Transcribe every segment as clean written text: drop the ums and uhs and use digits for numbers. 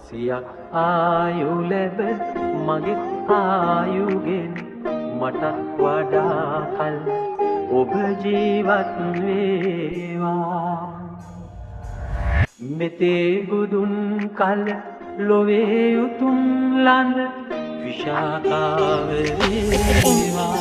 සියක් ආයු ලැබ මගේ ආයුගෙන් මටත් වඩා කල් ඔබ ජීවත් වේවා මෙතේ බුදුන් කල ලොවේ උතුම් ලඳ විශාකාව වේවා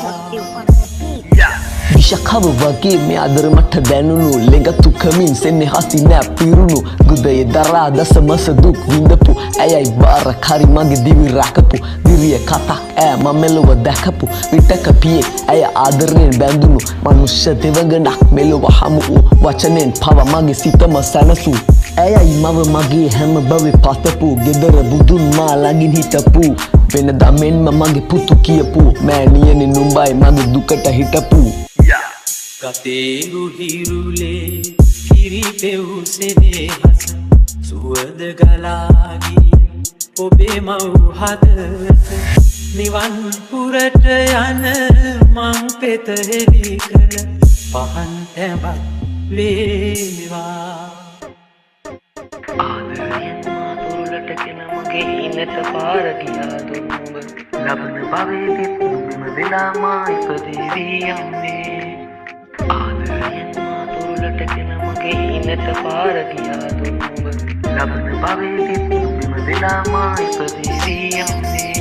විශාඛව වගේ මේ අදර මට දැනුණු ලෙඟතු කමින් සෙන්නේ හසි නෑ පිරුණු ගුදයේ දරා දසමස දුක් විඳපු ඇයයි බාර කරි මගේ දිවි රැකපු දිරිය කතක් ඈ මම මෙලොව දැකපු විටක පියේ ඇය ආදරයෙන් බැඳුණු මනුෂ්‍ය දෙවඟනක් මෙලොව හමු වූ වචනෙන් පව මගේ සිතම සැනසූ ඇයයි මව මගේ හැම බවේ පතපු ගෙදර බුදුන් මා ළඟින් හිටපු වෙනදා මෙන්ම මගේ පුතු කියපු මෑණියනි නුඹයි මගේ දුකට හිටපු ගතේරු හිරුලේ පිරිපෙව් සෙනෙහස සුවඳ ගලාගී ඔබේ මව් හදවත නිවන් පුරට යන මං පෙත හෙළි කළ පහන් තැඹක් වේවා ආදරයෙන් මා තුරුලට ගෙන මගේ හිනට පාර ගියා දුම්බ ලබන භවයේදී පුදුම වෙලා මා ඉපදෙවි යන්නේ ආදරයෙන් මා තුරුලට ගෙන මගේ හිනට පාර ගියා දුම්බ ලබන භවයේදී පුදුම වෙලා මා ඉපදෙවි යන්නේ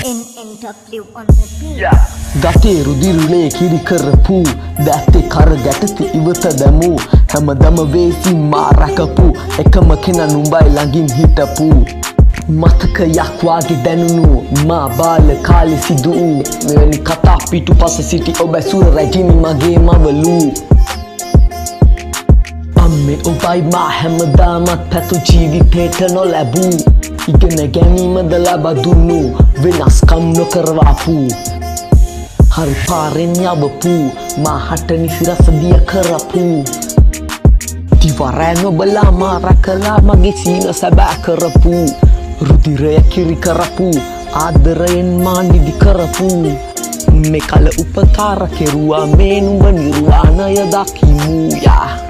NNW on the beat. ගතේ රුධිරුලේ කිරි කරපු දැත්තේ කර ගැටති ඉවත දැමූ හැමදම වේසි මා රැකපු එකම කෙනා නුඹයි ළඟින් හිටපු මතකයක් වාගේ දැනුණු මා බාල කාලේ සිදු වූ මෙවැනි කතා පිටුපස සිටි ඔබ සුර රැජිනි මගේ මවලු අම්මේ ඔබයි මා හැමදාමත් පැතු ජීවිතේට නොලැබූ ඉගෙන ගැනීමද ලබා දුන්නු වෙනස්කම් නොකරවාපු හරි පාරෙන් යවපු මා හට නිසිරස දිය කරපු දිවරෑ නොබලා මා රැකලා මගේ සීන සැබෑ කරපු රුධිරය කිරි කරපු ආදරයෙන් මා නිදි කරපු මේ කල උපකාර කෙරුවා මේ නුඹ නිර්වාණය දකිමු යා